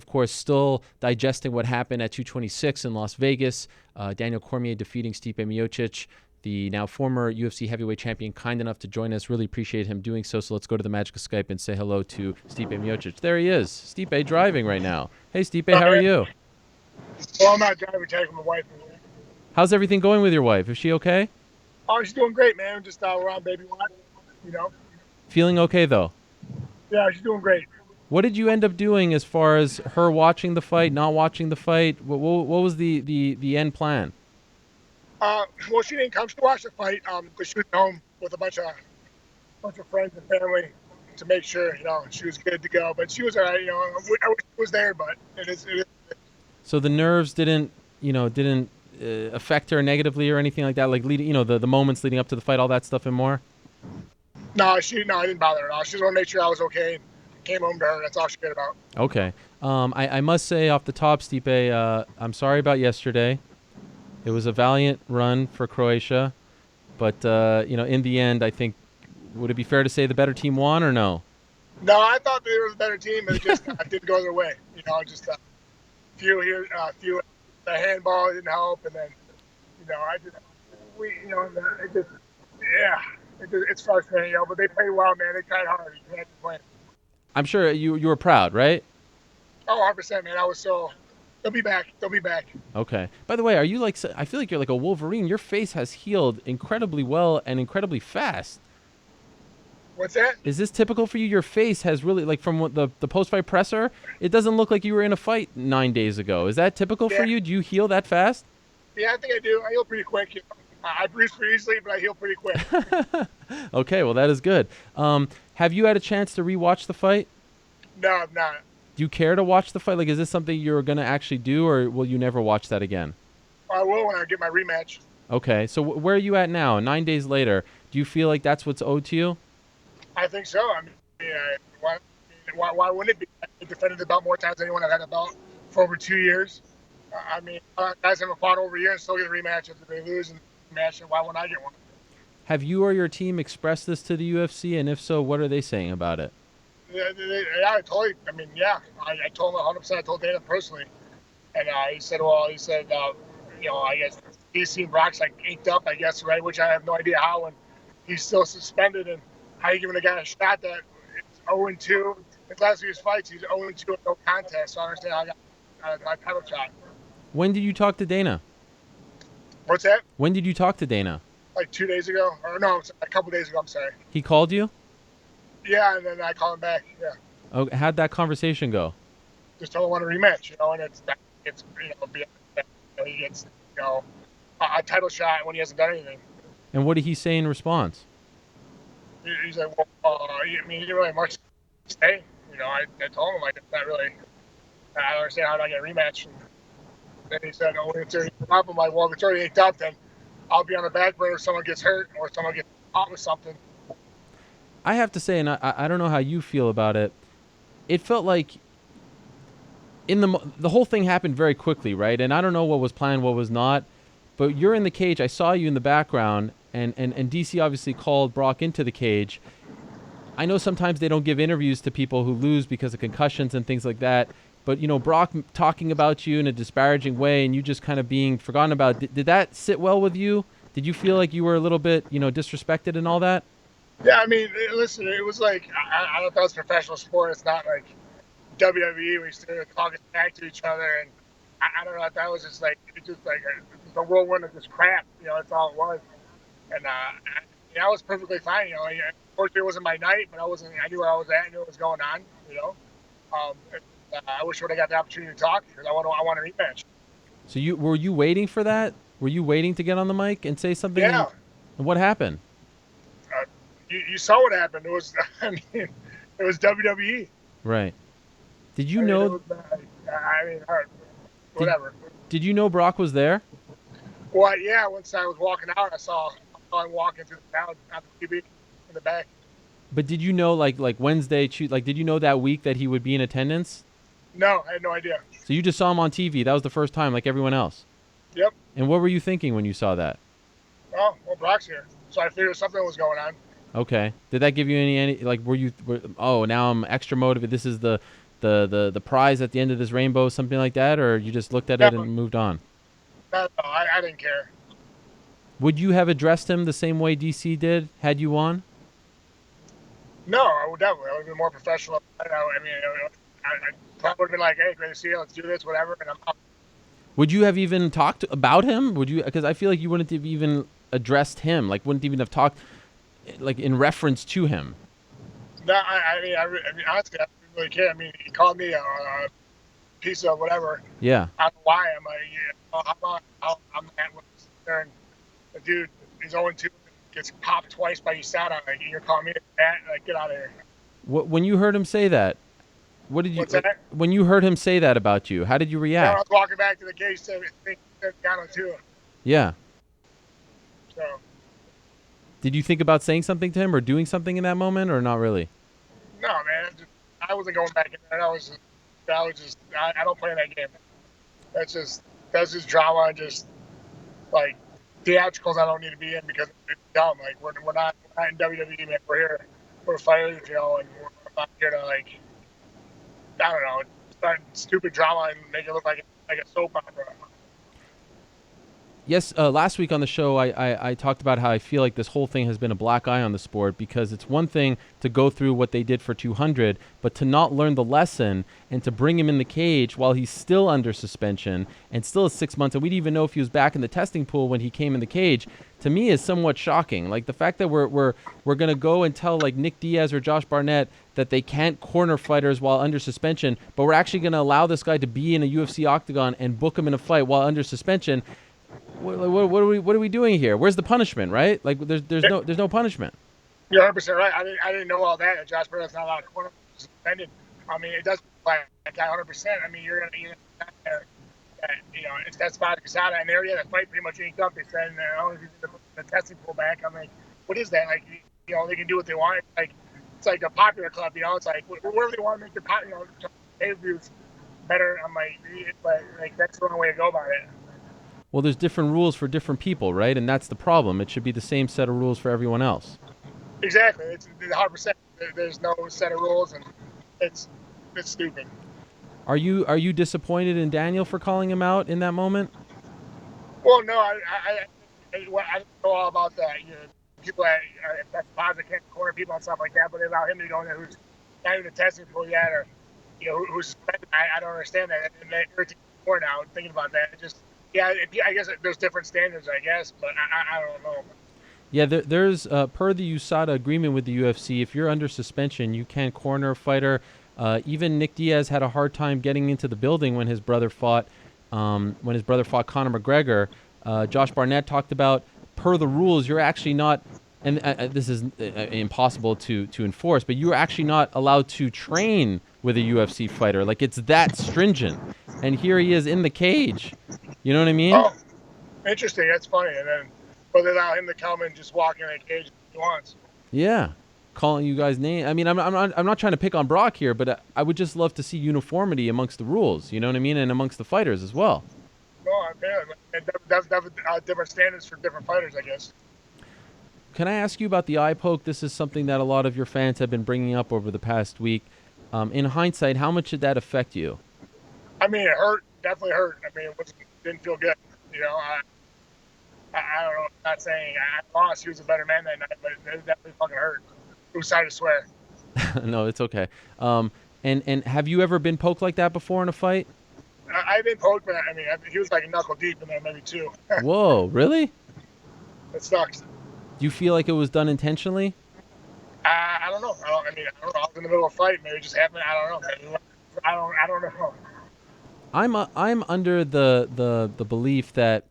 Of course, still digesting what happened at 226 in Las Vegas. Daniel Cormier defeating Stipe Miocic, the now former UFC heavyweight champion, kind enough to join us. Really appreciate him doing so. So let's go to the magic of Skype and say hello to Stipe Miocic. There he is. Stipe driving right now. Hey, Stipe, how are you? Well, I'm not driving, taking my wife. How's everything going with your wife? Is she okay? Oh, she's doing great, man. Just around baby watch, you know. Feeling okay, though? Yeah, she's doing great. What did you end up doing as far as her watching the fight, not watching the fight? What was the end plan? Well, she didn't come. She watched the fight because she was home with a bunch of friends and family to make sure she was good to go. But she was all right. I wish she was there, but it is. So the nerves didn't affect her negatively or anything like that, like leading, the moments leading up to the fight, all that stuff and more. No, I didn't bother her at all. She just wanted to make sure I was okay. Came home to her. That's all she cared about. Okay. I must say off the top, Stipe, I'm sorry about yesterday. It was a valiant run for Croatia, but in the end, I think, would it be fair to say the better team won or no? No, I thought they were the better team, but it just didn't go their way. Just few here, few the handball didn't help, and then I just it just yeah, it's frustrating, but they played well, man. They tried hard. You can't complain. I'm sure you were proud, right? Oh, 100%, man. I was so. They'll be back. They'll be back. Okay. By the way, are you like? I feel like you're like a Wolverine. Your face has healed incredibly well and incredibly fast. What's that? Is this typical for you? Your face has really, like, from what the post-fight presser, it doesn't look like you were in a fight 9 days ago. Is that typical for Yeah. you? Do you heal that fast? Yeah, I think I do. I heal pretty quick. I bruise pretty easily, but I heal pretty quick. Okay, well, that is good. Have you had a chance to rewatch the fight? No, I'm not. Do you care to watch the fight? Like, is this something you're going to actually do, or will you never watch that again? I will when I get my rematch. Okay, so where are you at now? 9 days later, do you feel like that's what's owed to you? I think so. I mean, why wouldn't it be? I defended the belt more times than anyone I've had a belt for over 2 years. I mean, guys haven't fought over a year and still get a rematch if they lose in the match, and why wouldn't I get one? Have you or your team expressed this to the UFC, and if so, what are they saying about it? Yeah, I totally. I mean, yeah, I told him 100%. I told Dana personally, and he said, I guess DC and Brock's like inked up, I guess, right? Which I have no idea how, and he's still suspended, and how you giving a guy a shot that it's 0-2. His last few fights, he's 0-2 with no contest. So I understand how I got a title shot. When did you talk to Dana? What's that? When did you talk to Dana? Like 2 days ago, or no, a couple days ago. I'm sorry. He called you? Yeah, and then I call him back. Yeah. Oh, how'd that conversation go? Just told him I want a rematch, and he gets a title shot when he hasn't done anything. And what did he say in response? He's like, well, I mean, he didn't really have much to say. I told him, like, it's not really, I don't understand how I get a rematch. And then he said, oh, it's already up. I'm like, well, if it's already inked up, then I'll be on the back burner if someone gets hurt or someone gets caught with something. I have to say, and I don't know how you feel about it, it felt like the whole thing happened very quickly, right? And I don't know what was planned, what was not, but you're in the cage. I saw you in the background, and DC obviously called Brock into the cage. I know sometimes they don't give interviews to people who lose because of concussions and things like that, but, Brock talking about you in a disparaging way and you just kind of being forgotten about, did that sit well with you? Did you feel like you were a little bit, disrespected and all that? Yeah, I mean, listen, it was like, I don't know if it's professional sport. It's not like WWE. We started talking back to each other, and I don't know if that was just like, it's just like a whirlwind of just crap. That's all it was. And I was perfectly fine. Unfortunately, it wasn't my night, but I knew where I was at. I knew what was going on. I wish I would have got the opportunity to talk because I want a rematch. So were you waiting for that? Were you waiting to get on the mic and say something? Yeah. And what happened? You saw what happened. It was, I mean, it was WWE. Right. Did you know? Whatever. Did you know Brock was there? Well, yeah. Once I was walking out, I saw him walking through the town on the TV in the back. But did you know, like Wednesday, did you know that week that he would be in attendance? No, I had no idea. So you just saw him on TV. That was the first time, like everyone else. Yep. And what were you thinking when you saw that? Oh, well, Brock's here, so I figured something was going on. Okay. Did that give you any like? Oh, now I'm extra motivated. This is the the prize at the end of this rainbow, something like that, or you just looked at No, it and moved on? no, I didn't care. Would you have addressed him the same way DC did had you won? No, I would definitely. I would have been more professional. I mean, I probably would have been like, "Hey, great to see you. Let's do this, whatever." And I'm out. Would you have even talked about him? Would you? Because I feel like you wouldn't have even addressed him. Like, wouldn't even have talked like in reference to him. No, I mean, honestly, I didn't really care. I mean, he called me a piece of whatever. Yeah. I don't know why. I'm like, I'm not there. And the dude is 0-2, gets popped twice by USADA. Like, you're calling me that? Like, get out of here. When you heard him say that, what did you? What's that? When you heard him say that about you, how did you Yeah, I react? was walking back to the cage, said Gano too. Yeah. So Did you think about saying something to him or doing something in that moment, or not really? no, man, I wasn't going back in there. I don't play in that game. That's just drama and just like theatricals I don't need to be in because it's dumb. Like we're not in WWE, man. We're here, we're fighters, you know, and we're not here to like I don't know, start stupid drama and make it look like a soap opera. Yes, last week on the show, I talked about how I feel like this whole thing has been a black eye on the sport because it's one thing to go through what they did for 200, but to not learn the lesson and to bring him in the cage while he's still under suspension and still is 6 months, and we didn't even know if he was back in the testing pool when he came in the cage, to me is somewhat shocking. Like the fact that we're going to go and tell like Nick Diaz or Josh Barnett that they can't corner fighters while under suspension, but we're actually going to allow this guy to be in a UFC octagon and book him in a fight while under suspension. What are we doing here? Where's the punishment, right? Like there's no punishment. You're 100% right. I didn't know all that. Josh Burnett's not allowed to corner suspended. I mean, it does like that guy 100%. I mean, you're you know, it's that spot Casada, and there, yeah, the fight pretty much inked up. They said, oh, the testing pull back. I'm like, what is that? Like, you know, they can do what they want. It's like a popular club, you know. It's like whatever they want to make the you know, pay-per-views better. I'm like, but like that's the only way to go about it. Well, there's different rules for different people, right? And that's the problem. It should be the same set of rules for everyone else. Exactly. It's 100%. There's no set of rules, and it's stupid. Are you disappointed in Daniel for calling him out in that moment? Well, no, I don't know all about that. You know, people that positive can't corner people and stuff like that, but they allow him to go in there who's not even a testing pool yet, or you know, who's suspended. I don't understand that. And that irritates me more now. Thinking about that, yeah, I guess there's different standards, I guess, but I don't know. Yeah, there's per the USADA agreement with the UFC, if you're under suspension, you can't corner a fighter. Even Nick Diaz had a hard time getting into the building when his brother fought Conor McGregor. Josh Barnett talked about per the rules, you're actually not, and this is impossible to enforce, but you're actually not allowed to train with a UFC fighter. Like it's that stringent. And here he is in the cage. You know what I mean? Oh, interesting. That's funny. And then, but they allow him to come and just walk in the cage if he wants. Yeah, calling you guys names. I mean, I'm not trying to pick on Brock here, but I would just love to see uniformity amongst the rules. You know what I mean, and amongst the fighters as well. No, and that's different standards for different fighters, I guess. Can I ask you about the eye poke? This is something that a lot of your fans have been bringing up over the past week. In hindsight, how much did that affect you? I mean, it hurt. Definitely hurt. I mean, it didn't feel good. You know, I don't know. I'm not saying I lost. He was a better man that night, but it definitely fucking hurt. Who's side to swear? No, it's okay. And have you ever been poked like that before in a fight? I've been poked, but I mean, he was like a knuckle deep in there, maybe two. Whoa, really? It sucks. Do you feel like it was done intentionally? I don't know. I don't know. I was in the middle of a fight. Maybe it just happened. I don't know. I don't know. I'm under the belief that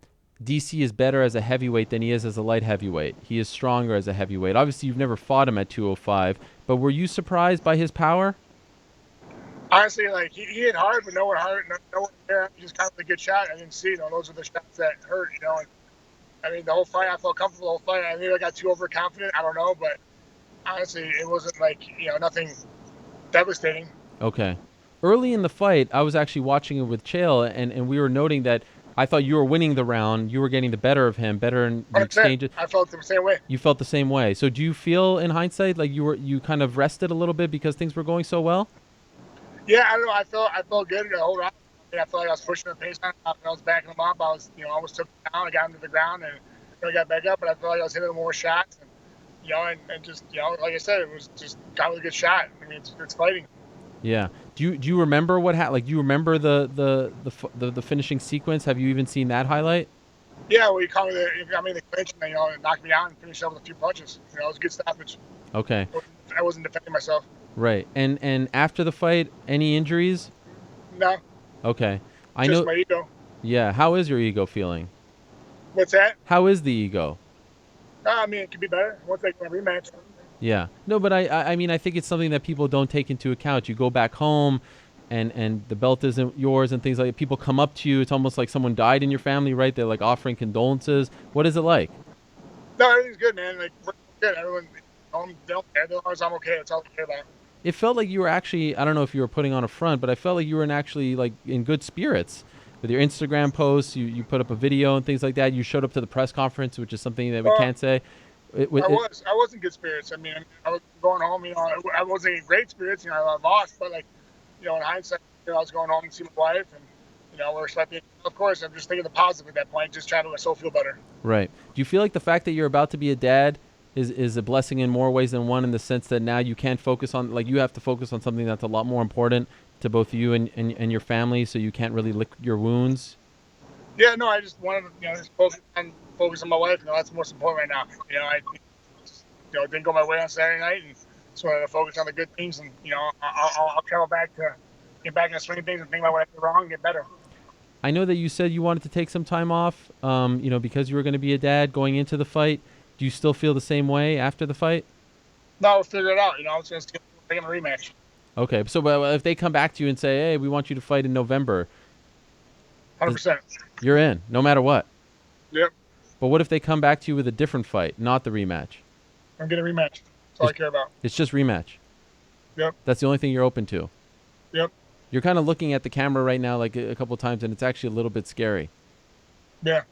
DC is better as a heavyweight than he is as a light heavyweight. He is stronger as a heavyweight. Obviously, you've never fought him at 205, but were you surprised by his power? Honestly, like he hit hard, but nowhere hard, nowhere there. He just kind of a good shot. I didn't see. You know, those are the shots that hurt. You know, and, I mean, the whole fight, I felt comfortable. The whole fight, I maybe I got too overconfident. I don't know, but honestly, it wasn't like nothing devastating. Okay. Early in the fight, I was actually watching it with Chael, and we were noting that I thought you were winning the round. You were getting the better of him, better in the exchanges. I felt the same way. You felt the same way. So do you feel, in hindsight, like you kind of rested a little bit because things were going so well? Yeah, I don't know. I felt good the whole round. I felt like I was pushing the pace on him. I was backing him up. I almost took him down. I got him to the ground and I got back up. But I felt like I was hitting more shots. And just like I said, it was just got a good shot. I mean, it's fighting. Yeah. Do you remember what happened? Like, do you remember the finishing sequence? Have you even seen that highlight? Yeah, well, he got me in the clinch and it knocked me out and finished up with a few punches. It was a good stoppage. Okay. I wasn't defending myself. Right. And after the fight, any injuries? No, Okay. I just know. my ego. Yeah. How is your ego feeling? What's that? How is the ego? I mean, it could be better. Once I get a rematch. Yeah. No, but I mean, I think it's something that people don't take into account. You go back home, and the belt isn't yours, and things like that. People come up to you. It's almost like someone died in your family, right? They're like offering condolences. What is it like? No, everything's good, man. Like, we're good. Everyone, they don't care. As long as I'm okay, that's all I care about. It felt like you were actually, I don't know if you were putting on a front, but I felt like you were actually like in good spirits with your Instagram posts. You put up a video and things like that. You showed up to the press conference, which is something that we can't say. I was in good spirits. I mean, I was going home. I wasn't in great spirits. I lost, but in hindsight, I was going home to see my wife, and we're expecting. Of course, I'm just thinking the positive at that point, just trying to make myself feel better. Right. Do you feel like the fact that you're about to be a dad is a blessing in more ways than one, in the sense that now you can't focus on, like, you have to focus on something that's a lot more important to both you and your family, so you can't really lick your wounds? Yeah, no, I just wanted to, just focus on my wife. That's the most important right now. I it didn't go my way on Saturday night, and just wanted to focus on the good things. And I'll travel back to get back in the swing of things and think about what I did wrong and get better. I know that you said you wanted to take some time off, because you were going to be a dad going into the fight. Do you still feel the same way after the fight? No, we'll figure it out. I was going to take a rematch. Okay, so if they come back to you and say, hey, we want you to fight in November, 100%. You're in, no matter what. Yep. But what if they come back to you with a different fight, not the rematch? I'm getting a rematch. That's all I care about. It's just rematch. Yep. That's the only thing you're open to. Yep. You're kind of looking at the camera right now like a couple times, and it's actually a little bit scary. Yeah.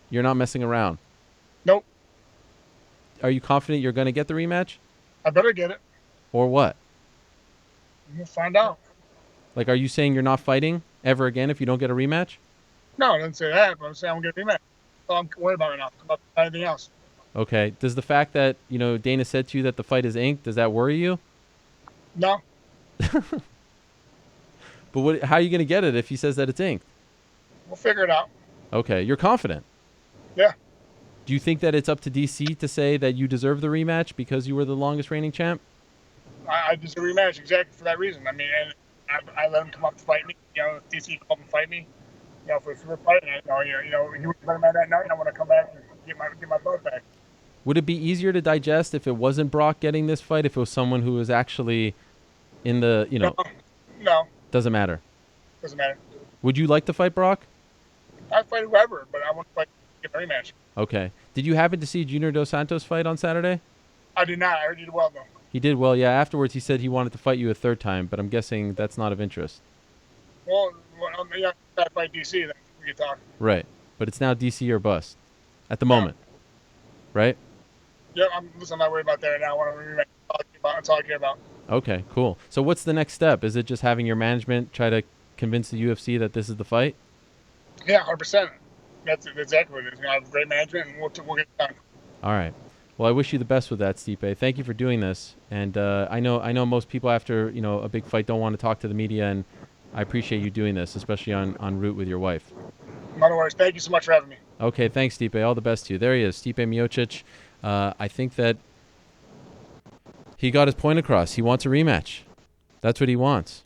You're not messing around. Nope. Are you confident you're going to get the rematch? I better get it. Or what? We'll find out. Like, are you saying you're not fighting ever again if you don't get a rematch? No, I didn't say that, but I'm saying I'm going to get a rematch. That's all I'm worried about right now. About anything else. Okay. Does the fact that, Dana said to you that the fight is inked, does that worry you? No. But how are you going to get it if he says that it's inked? We'll figure it out. Okay. You're confident? Yeah. Do you think that it's up to DC to say that you deserve the rematch because you were the longest reigning champ? I deserve a rematch exactly for that reason. I mean, and I let him come up to fight me. If DC come up and fight me, for a super fight, he was better man that night. I want to come back and get my belt back. Would it be easier to digest if it wasn't Brock getting this fight, if it was someone who was actually in the, No. Doesn't matter. Doesn't matter. Would you like to fight Brock? I'd fight whoever, but I want to get a rematch. Okay. Did you happen to see Junior Dos Santos fight on Saturday? I did not. I heard you did well, though. He did well, yeah. Afterwards, he said he wanted to fight you a third time, but I'm guessing that's not of interest. Well, I fight DC, then we can talk. Right. But it's now DC or bust at the moment. Right? Yeah, I'm not worried about that right now. I want to rematch. That's all I care about. Okay, cool. So what's the next step? Is it just having your management try to convince the UFC that this is the fight? Yeah, 100%. That's exactly what it is. I have great management, and we'll get it done. All right. Well, I wish you the best with that, Stipe. Thank you for doing this. And I know most people after a big fight don't want to talk to the media, and I appreciate you doing this, especially on route with your wife. No worries. Thank you so much for having me. Okay, thanks, Stipe. All the best to you. There he is, Stipe Miocic. I think that he got his point across. He wants a rematch. That's what he wants.